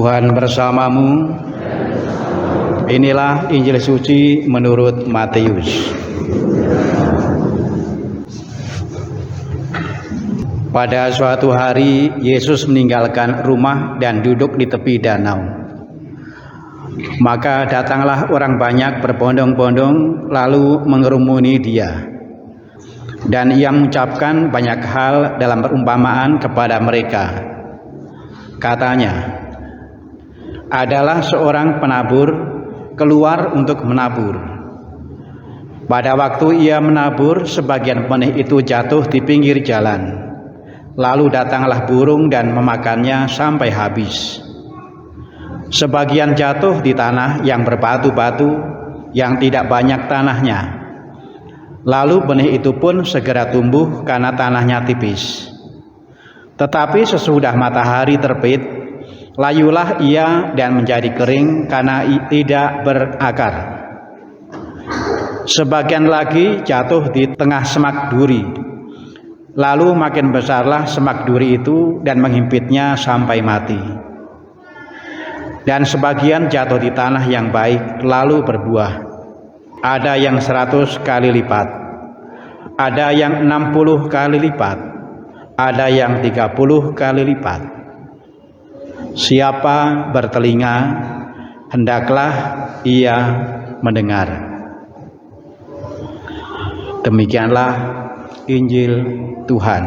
Tuhan bersamamu. Inilah Injil suci menurut Matius. Pada suatu hari Yesus meninggalkan rumah dan duduk di tepi danau. Maka datanglah orang banyak berbondong-bondong lalu mengerumuni dia. Dan ia mengucapkan banyak hal dalam perumpamaan kepada mereka. Katanya, adalah seorang penabur keluar untuk menabur. Pada waktu ia menabur, sebagian benih itu jatuh di pinggir jalan. Lalu datanglah burung dan memakannya sampai habis. Sebagian jatuh di tanah yang berbatu-batu, yang tidak banyak tanahnya. Lalu benih itu pun segera tumbuh karena tanahnya tipis. Tetapi sesudah matahari terbit, layulah ia dan menjadi kering karena tidak berakar. Sebagian lagi jatuh di tengah semak duri. Lalu makin besarlah semak duri itu dan menghimpitnya sampai mati. Dan sebagian jatuh di tanah yang baik lalu berbuah. Ada yang 100 kali lipat, ada yang 60 kali lipat, ada yang 30 kali lipat. Siapa bertelinga, hendaklah ia mendengar. Demikianlah Injil Tuhan.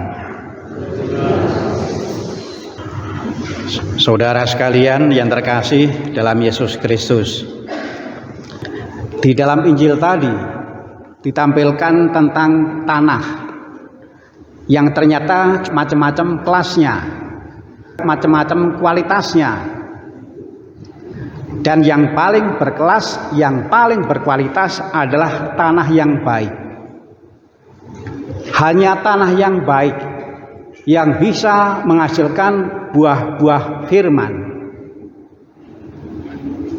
Saudara sekalian yang terkasih dalam Yesus Kristus, di dalam Injil tadi ditampilkan tentang tanah yang ternyata macam-macam kelasnya, macam-macam kualitasnya, dan yang paling berkelas, yang paling berkualitas adalah tanah yang baik. Hanya tanah yang baik yang bisa menghasilkan buah-buah firman.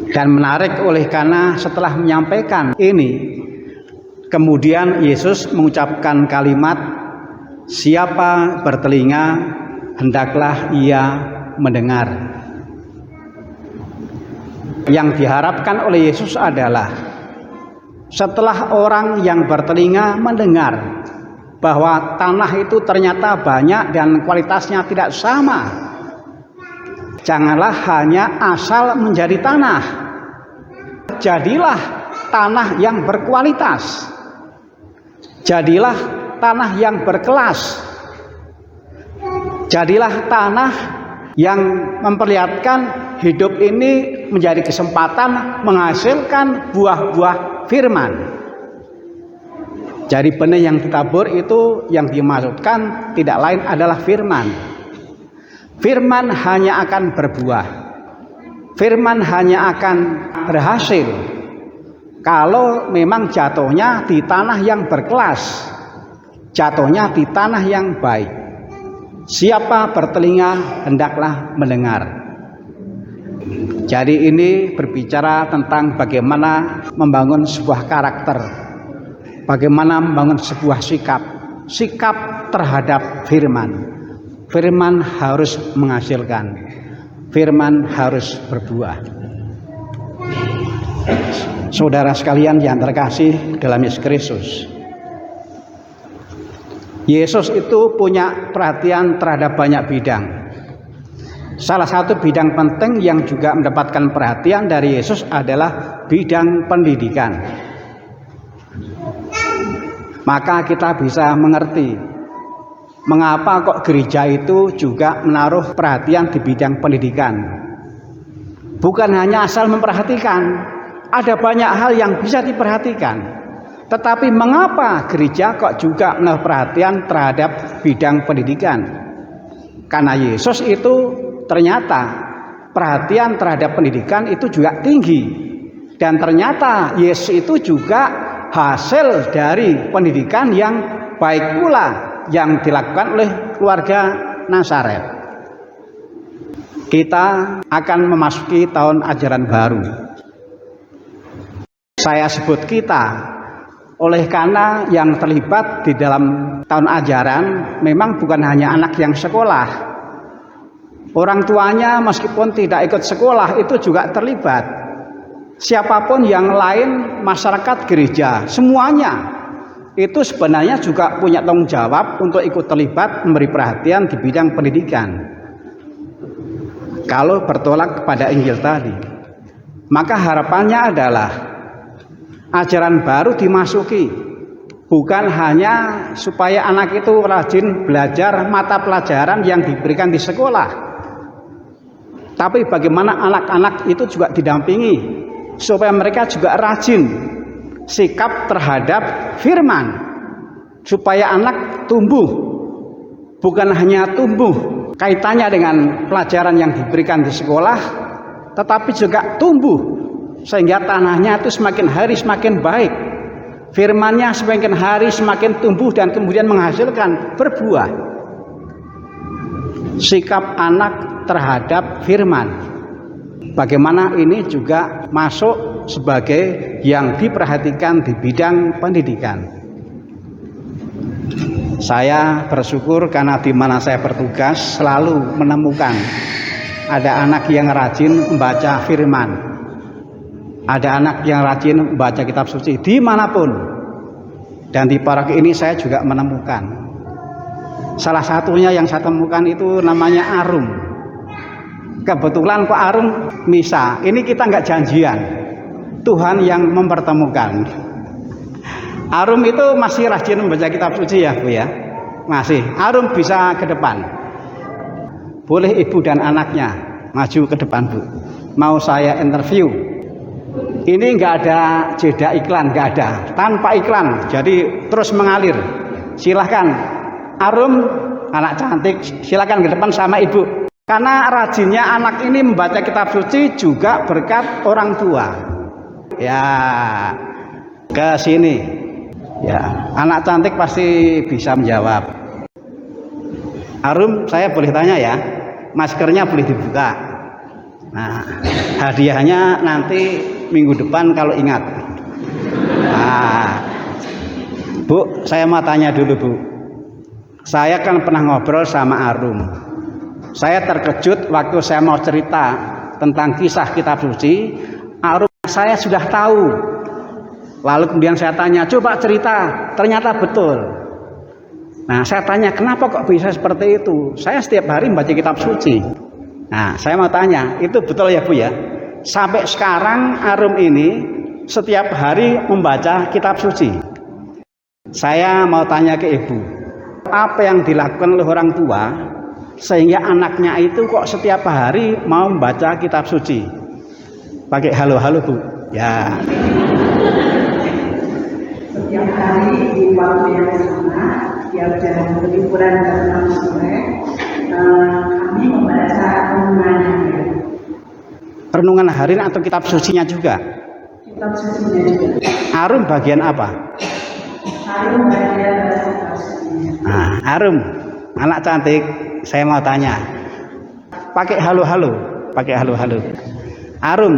Dan menarik oleh karena setelah menyampaikan ini, kemudian Yesus mengucapkan kalimat, siapa bertelinga, hendaklah ia mendengar. Yang diharapkan oleh Yesus adalah setelah orang yang bertelinga mendengar bahwa tanah itu ternyata banyak dan kualitasnya tidak sama, janganlah hanya asal menjadi tanah. Jadilah tanah yang berkualitas. Jadilah tanah yang berkelas. Jadilah tanah yang memperlihatkan hidup ini menjadi kesempatan menghasilkan buah-buah firman. Jadi benih yang ditabur itu yang dimaksudkan tidak lain adalah firman. Firman hanya akan berbuah. Firman hanya akan berhasil kalau memang jatuhnya di tanah yang berkelas, jatuhnya di tanah yang baik. Siapa bertelinga hendaklah mendengar. Jadi ini berbicara tentang bagaimana membangun sebuah karakter, bagaimana membangun sebuah sikap terhadap firman. Firman harus menghasilkan, firman harus berbuah. Saudara sekalian yang terkasih dalam Yesus Kristus, Yesus itu punya perhatian terhadap banyak bidang. Salah satu bidang penting yang juga mendapatkan perhatian dari Yesus adalah bidang pendidikan. Maka kita bisa mengerti mengapa kok gereja itu juga menaruh perhatian di bidang pendidikan. Bukan hanya asal memperhatikan, ada banyak hal yang bisa diperhatikan. Tetapi mengapa gereja kok juga menaruh perhatian terhadap bidang pendidikan? Karena Yesus itu ternyata perhatian terhadap pendidikan itu juga tinggi. Dan ternyata Yesus itu juga hasil dari pendidikan yang baik pula yang dilakukan oleh keluarga Nazaret. Kita akan memasuki tahun ajaran baru. Saya sebut kita oleh karena yang terlibat di dalam tahun ajaran memang bukan hanya anak yang sekolah. Orang tuanya meskipun tidak ikut sekolah itu juga terlibat. Siapapun yang lain, masyarakat gereja, semuanya itu sebenarnya juga punya tanggung jawab untuk ikut terlibat memberi perhatian di bidang pendidikan. Kalau bertolak kepada Injil tadi, maka harapannya adalah ajaran baru dimasuki, bukan hanya supaya anak itu rajin belajar mata pelajaran yang diberikan di sekolah, tapi bagaimana anak-anak itu juga didampingi supaya mereka juga rajin sikap terhadap firman, supaya anak tumbuh, bukan hanya tumbuh kaitannya dengan pelajaran yang diberikan di sekolah, tetapi juga tumbuh sehingga tanahnya itu semakin hari semakin baik, firmannya semakin hari semakin tumbuh dan kemudian menghasilkan berbuah. Sikap anak terhadap firman, bagaimana ini juga masuk sebagai yang diperhatikan di bidang pendidikan. Saya bersyukur karena di mana saya bertugas selalu menemukan ada anak yang rajin membaca firman, ada anak yang rajin membaca kitab suci dimanapun. Dan di paroki ini saya juga menemukan, salah satunya yang saya temukan itu namanya Arum. Kebetulan Pak Arum misa, ini kita nggak janjian, Tuhan yang mempertemukan. Arum itu masih rajin membaca kitab suci ya Bu ya? Masih. Arum bisa ke depan. Boleh ibu dan anaknya maju ke depan Bu. Mau saya interview. Ini nggak ada jeda iklan, nggak ada. Tanpa iklan, jadi terus mengalir. Silahkan Arum, anak cantik, silahkan ke depan sama ibu. Karena rajinnya anak ini membaca kitab suci juga berkat orang tua. Ya, ke sini. Ya, anak cantik pasti bisa menjawab. Arum, saya boleh tanya ya, maskernya boleh dibuka. Nah, hadiahnya nanti minggu depan kalau ingat. Nah, Bu, saya mau tanya dulu Bu. Saya kan pernah ngobrol sama Arum. Saya terkejut waktu saya mau cerita tentang kisah kitab suci, Arum saya sudah tahu. Lalu kemudian saya tanya, coba cerita, ternyata betul. Nah, saya tanya, kenapa kok bisa seperti itu? Saya setiap hari membaca kitab suci. Nah, saya mau tanya, itu betul ya Bu ya? Sampai sekarang Arum ini setiap hari membaca kitab suci. Saya mau tanya ke Ibu, apa yang dilakukan oleh orang tua sehingga anaknya itu kok setiap hari mau membaca kitab suci? Pakai halo-halo Bu. Ya. Setiap hari di waktu yang sama, tiap jam liburan dan 6 sore, kami membaca renungan harian. Renungan harian atau kitab sucinya juga? Kitab sucinya juga. Arum bagian apa? Arum bagian baca kitab sucinya. Nah, Arum, anak cantik, saya mau tanya. Pakai halo-halo, pakai halo-halo. Arum,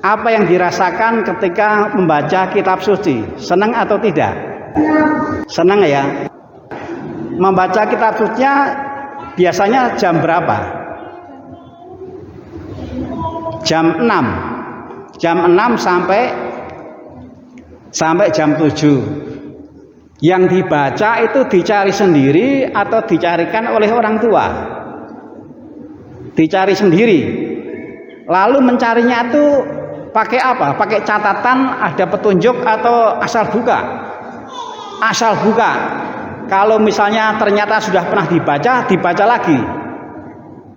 apa yang dirasakan ketika membaca kitab suci? Senang atau tidak? Senang ya. Membaca kitab sucinya biasanya jam berapa? Jam 6. Jam 6 sampai jam 7. Yang dibaca itu dicari sendiri atau dicarikan oleh orang tua? Dicari sendiri. Lalu mencarinya itu pakai apa? Pakai catatan, ada petunjuk atau asal buka? Asal buka. Kalau misalnya ternyata sudah pernah dibaca lagi.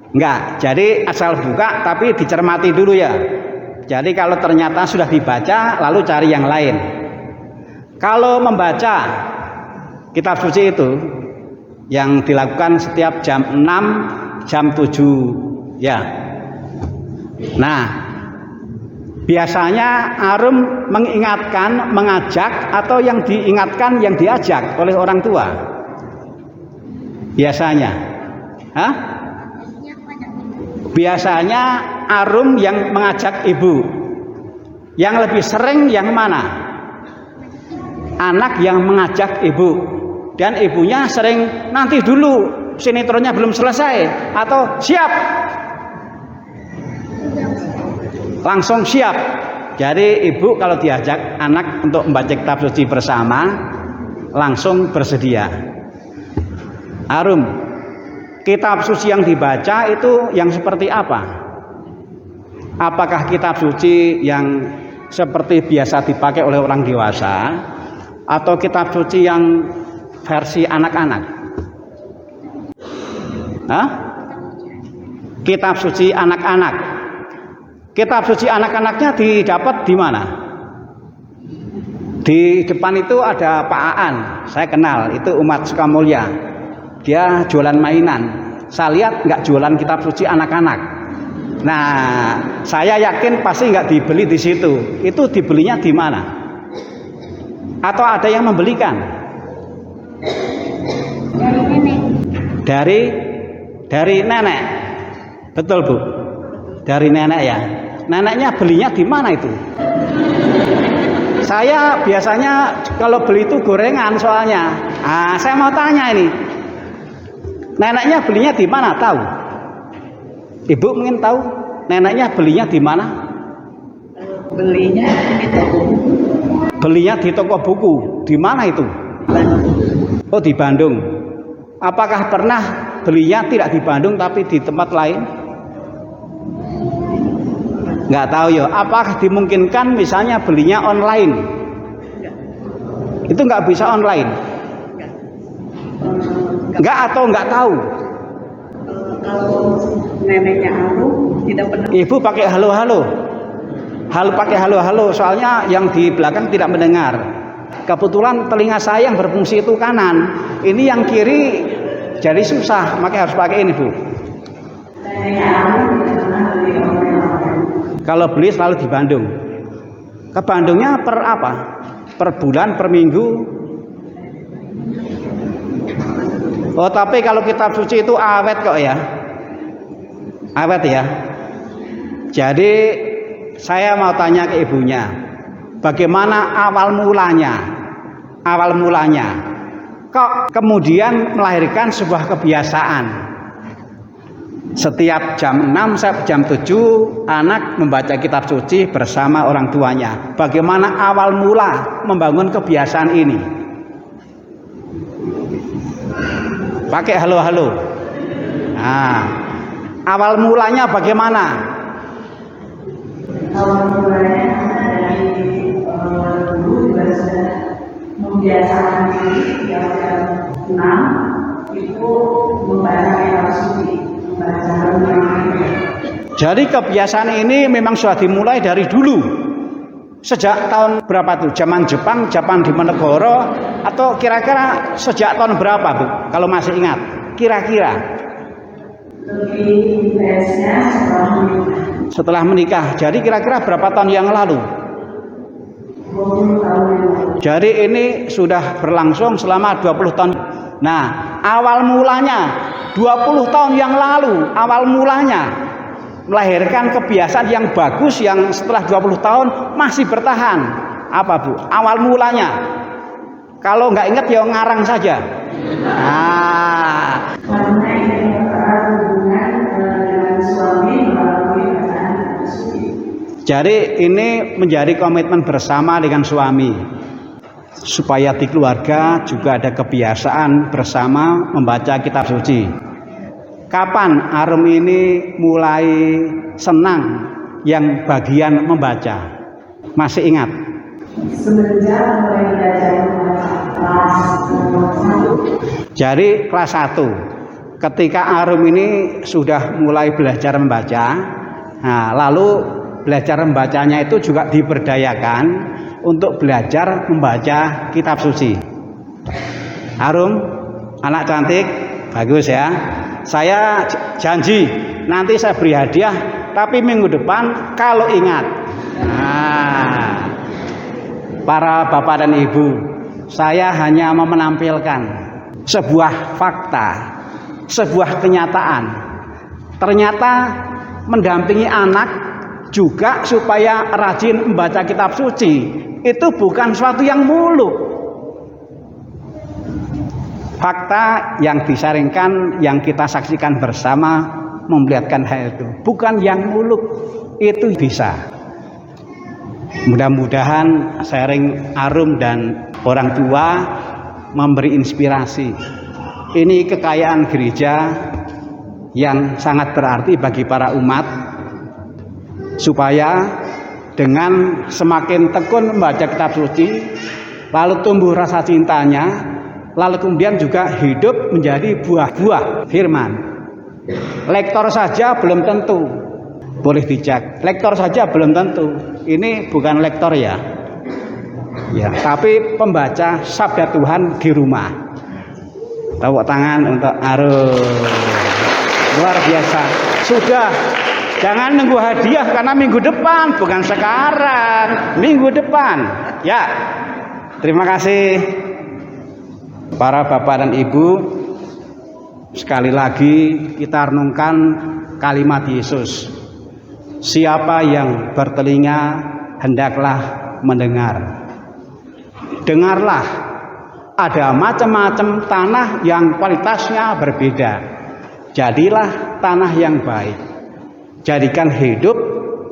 Enggak, jadi asal buka tapi dicermati dulu ya. Jadi kalau ternyata sudah dibaca lalu cari yang lain. Kalau membaca kitab suci itu yang dilakukan setiap jam 6, jam 7 ya. Nah, biasanya Arum mengingatkan, mengajak, atau yang diingatkan, yang diajak oleh orang tua? Biasanya, hah? Biasanya Arum yang mengajak ibu. Yang lebih sering yang mana? Anak yang mengajak ibu. Dan ibunya sering nanti dulu, sinetronnya belum selesai, atau siap, langsung siap. Jadi ibu kalau diajak anak untuk membaca kitab suci bersama, langsung bersedia. Arum, kitab suci yang dibaca itu yang seperti apa? Apakah kitab suci yang seperti biasa dipakai oleh orang dewasa, atau kitab suci yang versi anak-anak? Hah? Kitab suci anak-anak. Kitab suci anak-anaknya didapat di mana? Di depan itu ada Pak Aan, saya kenal, itu umat Sukamulya. Dia jualan mainan. Saya lihat nggak jualan kitab suci anak-anak. Nah, saya yakin pasti nggak dibeli di situ. Itu dibelinya di mana? Atau ada yang membelikan? Dari nenek. Betul, Bu. Dari nenek ya. Neneknya belinya di mana itu? Saya biasanya kalau beli itu gorengan soalnya. Saya mau tanya ini. Neneknya belinya di mana? Tahu? Ibu mungkin tahu? Neneknya belinya di mana? Belinya di toko. Belinya di toko buku. Di mana itu? Oh, di Bandung. Apakah pernah belinya tidak di Bandung tapi di tempat lain? Nggak tahu ya. Apakah dimungkinkan misalnya belinya online? Itu nggak bisa online. Nggak atau nggak tahu? Kalau neneknya Arum tidak pernah. Ibu pakai halo-halo. Pakai halo-halo. Soalnya yang di belakang tidak mendengar. Kebetulan telinga saya yang berfungsi itu kanan. Ini yang kiri jadi susah. Makanya harus pakai ini, Bu. Neneknya Arum tidak pernah beli online. Kalau beli selalu di Bandung. Ke Bandungnya per apa? Per bulan, per minggu? Oh, tapi kalau kitab suci itu awet kok ya. Awet ya. Jadi saya mau tanya ke ibunya, bagaimana awal mulanya? Awal mulanya kok kemudian melahirkan sebuah kebiasaan. Setiap jam 6 sampai jam 7 anak membaca kitab suci bersama orang tuanya. Bagaimana awal mula membangun kebiasaan ini? Pakai halo-halo. Nah, awal mulanya bagaimana? Awal mulanya dari dulu juga sudah membiasakan diri jam 6 itu membaca kitab suci. Jadi kebiasaan ini memang sudah dimulai dari dulu. Sejak tahun berapa tuh? Zaman Jepang, zaman Diponegoro, atau kira-kira sejak tahun berapa, Bu? Kalau masih ingat, kira-kira? Lebih intensnya setelah menikah. Jadi kira-kira berapa tahun yang lalu? 20 tahun yang lalu. Jadi ini sudah berlangsung selama 20 tahun. Nah, awal mulanya 20 tahun yang lalu, awal mulanya melahirkan kebiasaan yang bagus yang setelah 20 tahun masih bertahan. Apa, Bu? Awal mulanya. Kalau nggak ingat ya ngarang saja. Karena ini hubungan dengan suami melalui bacaan suci. Jadi ini menjadi komitmen bersama dengan suami. Supaya di keluarga juga ada kebiasaan bersama membaca kitab suci. Kapan Arum ini mulai senang yang bagian membaca? Masih ingat? Semenjak mulai belajar membaca kelas 1. Jadi kelas 1. Ketika Arum ini sudah mulai belajar membaca, nah, lalu belajar membacanya itu juga diberdayakan untuk belajar membaca kitab suci. Arum, anak cantik, bagus ya. Saya janji nanti saya beri hadiah, tapi minggu depan kalau ingat. Nah, para bapak dan ibu, saya hanya mau menampilkan sebuah fakta, sebuah kenyataan. Ternyata mendampingi anak juga supaya rajin membaca kitab suci itu bukan suatu yang muluk. Fakta yang disaringkan, yang kita saksikan bersama memperlihatkan hal itu. Bukan yang muluk, itu bisa. Mudah-mudahan sharing Arum dan orang tua memberi inspirasi. Ini kekayaan gereja yang sangat berarti bagi para umat, supaya dengan semakin tekun membaca kitab suci, lalu tumbuh rasa cintanya, lalu kemudian juga hidup menjadi buah-buah firman. Lektor saja belum tentu, boleh dicek. Lektor saja belum tentu. Ini bukan lektor ya, tapi pembaca sabda Tuhan di rumah. Tepuk tangan untuk Arum. Luar biasa. Sudah, jangan nunggu hadiah karena minggu depan, bukan sekarang. Minggu depan. Ya. Terima kasih para bapak dan ibu. Sekali lagi kita renungkan kalimat Yesus. Siapa yang bertelinga hendaklah mendengar. Dengarlah, ada macam-macam tanah yang kualitasnya berbeda. Jadilah tanah yang baik. Jadikan hidup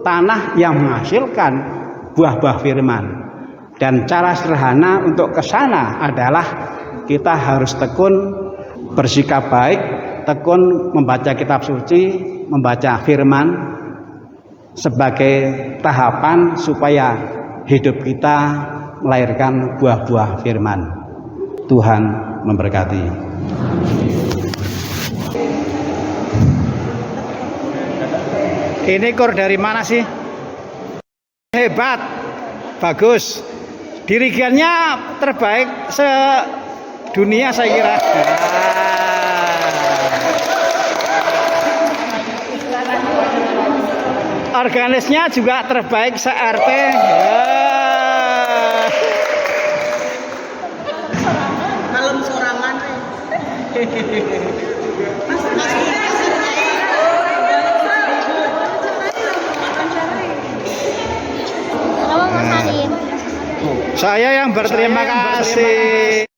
tanah yang menghasilkan buah-buah firman. Dan cara sederhana untuk ke sana adalah kita harus tekun bersikap baik, tekun membaca kitab suci, membaca firman sebagai tahapan supaya hidup kita melahirkan buah-buah firman. Tuhan memberkati. Ini kor dari mana sih? Hebat, bagus. Dirigennya terbaik sedunia saya kira. Organisnya juga terbaik se-RT. Malam sorangan. Saya yang berterima kasih.